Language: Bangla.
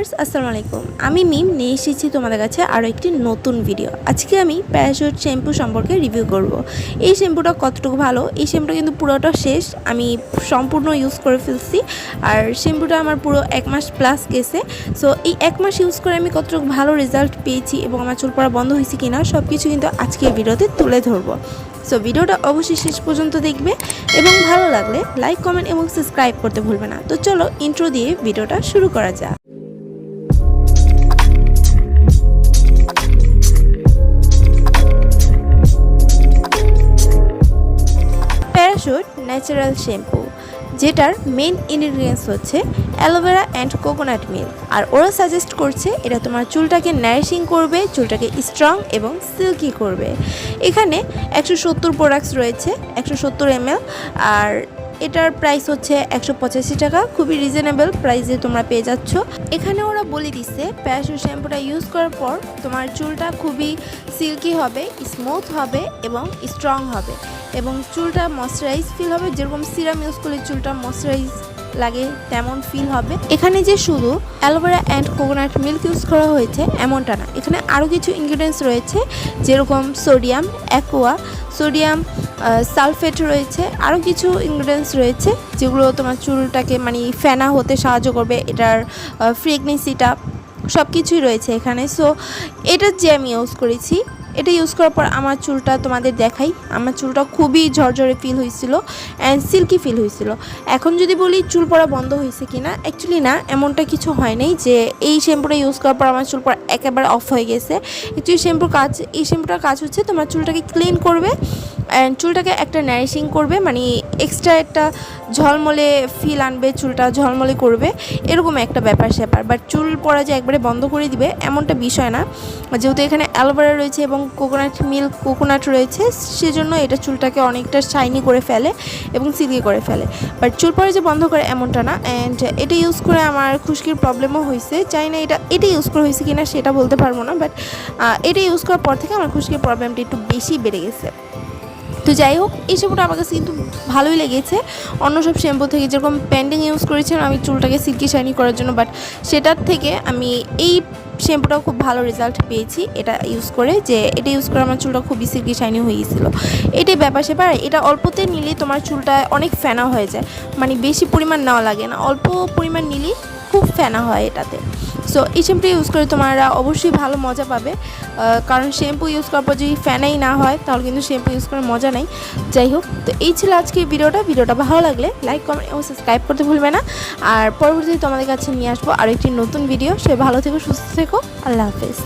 ভিউয়ার্স আসসালামু আলাইকুম। আমি মিম নিয়ে এসেছি তোমাদের কাছে আরও একটি নতুন ভিডিও। আজকে আমি প্যারাশুট শ্যাম্পু সম্পর্কে রিভিউ করব। এই শ্যাম্পুটা কতটুকু ভালো, এই শ্যাম্পুটা কিন্তু পুরোটা শেষ, আমি সম্পূর্ণ ইউজ করে ফেলছি। আর শ্যাম্পুটা আমার পুরো 1 মাস প্লাস গেছে। সো এই 1 মাস ইউজ করে আমি কতটুকু ভালো রেজাল্ট পেয়েছি এবং আমার চুল পড়া বন্ধ হয়েছে কিনা সব কিছু কিন্তু আজকের ভিডিওতে তুলে ধরবো। সো ভিডিওটা অবশ্যই শেষ পর্যন্ত দেখবে এবং ভালো লাগলে লাইক, কমেন্ট এবং সাবস্ক্রাইব করতে ভুলবে না। তো চলো ইন্ট্রো দিয়ে ভিডিওটা শুরু করা যাক। প্যারাশুট ন্যাচারাল শ্যাম্পু, যেটার মেইন ইনগ্রিডিয়েন্টস হচ্ছে অ্যালোভেরা অ্যান্ড কোকোনাট মিল্ক। আর ওরা সাজেস্ট করছে এটা তোমার চুলটাকে নারিশিং করবে, চুলটাকে স্ট্রং এবং সিল্কি করবে। এখানে 170 প্রোডাক্টস রয়েছে, 170 ml। আর এটার প্রাইস হচ্ছে 185 টাকা, খুবই রিজনেবল প্রাইসে তোমরা পেয়ে যাচ্ছ। এখানে ওরা বলে দিচ্ছে প্যারাশুট শ্যাম্পুটা ইউজ করার পর তোমার চুলটা খুবই সিল্কি হবে, স্মুথ হবে এবং স্ট্রং হবে এবং চুলটা ময়শ্চারাইজ ফিল হবে। যেরকম সিরাম ইউজ করলে চুলটা ময়শ্চারাইজ লাগে তেমন ফিল হবে। এখানে যে শুধু aloe vera and coconut milk use করা হয়েছে এমনটা না, এখানে আরও কিছু ইনগ্রিডিয়েন্টস রয়েছে, যেরকম সোডিয়াম অ্যাকোয়া, সোডিয়াম সালফেট রয়েছে, আরও কিছু ইনগ্রিডিয়েন্টস রয়েছে যেগুলো তোমার চুলটাকে ফেনা হতে সাহায্য করবে। এটার ফ্রেগনেন্সিটা সব কিছুই রয়েছে এখানে। সো এটা যে আমি ইউজ করেছি, এটা ইউজ করার পর আমার চুলটা তোমাদের দেখাই, আমার চুলটা খুবই ঝরঝরে ফিল হয়েছিল অ্যান্ড সিল্কি ফিল হয়েছিল। এখন যদি বলি চুল পড়া বন্ধ হয়েছে কিনা, অ্যাকচুয়ালি না, এমনটা কিছু হয় নাই যে এই শ্যাম্পুটা ইউজ করার পর আমার চুল পড়া একেবারে অফ হয়ে গেছে। অ্যাকচুয়ালি এই শ্যাম্পুটার কাজ হচ্ছে তোমার চুলটাকে ক্লিন করবে অ্যান্ড চুলটাকে একটা নারিশিং করবে, এক্সট্রা একটা ঝলমলে ফিল আনবে, চুলটা ঝলমলে করবে, এরকম একটা ব্যাপার স্যাপার। বাট চুল পড়া যে একবারে বন্ধ করে দিবে এমনটা বিষয় না, যেহেতু এখানে অ্যালোভেরা রয়েছে এবং কোকোনাট রয়েছে, সেজন্য এটা চুলটাকে অনেকটা শাইনি করে ফেলে এবং সিল্কি করে ফেলে। বাট চুল পড়া যে বন্ধ করে এমনটা না। অ্যান্ড এটা ইউজ করে আমার খুশকির প্রবলেমও হয়েছে, চাই না এটা ইউজ করে হয়েছে কিনা সেটা বলতে পারবো না, বাট এটা ইউজ করার পর থেকে আমার খুশকির প্রবলেমটা একটু বেশি বেড়ে গেছে। তো যাই হোক, এই শ্যাম্পুটা আমার কাছে কিন্তু ভালোই লেগেছে অন্য সব শ্যাম্পু থেকে। যেরকম পেন্ডিং ইউজ করেছিলাম আমি চুলটাকে সিল্কি শাইনি করার জন্য, বাট সেটার থেকে আমি এই শ্যাম্পুটাও খুব ভালো রেজাল্ট পেয়েছি এটা ইউজ করে, যে এটা ইউজ করে আমার চুলটা খুবই সিল্কি শাইনি হয়ে গিয়েছিলো। এটাই ব্যাপার স্যাপার। এটা অল্পতে নিলে তোমার চুলটা অনেক ফেনা হয়ে যায়, বেশি পরিমাণ নেওয়া লাগে না, অল্প পরিমাণ নিলেই খুব ফেনা হয় এটাতে। সো এই শ্যাম্পু ইউজ করে তোমরা অবশ্যই ভালো মজা পাবে, কারণ শ্যাম্পু ইউজ করার পর যদি ফেনাই না হয় তাহলে কিন্তু শ্যাম্পু ইউজ করার মজা নেই। যাই হোক, তো এই ছিল আজকের ভিডিওটা ভালো লাগলে লাইক, কমেন্ট এবং সাবস্ক্রাইব করতে ভুলবে না। আর পরবর্তীতে তোমাদের কাছে নিয়ে আসবো আরও একটি নতুন ভিডিও। সে ভালো থেকো, সুস্থ থেকো, আল্লাহ হাফেজ।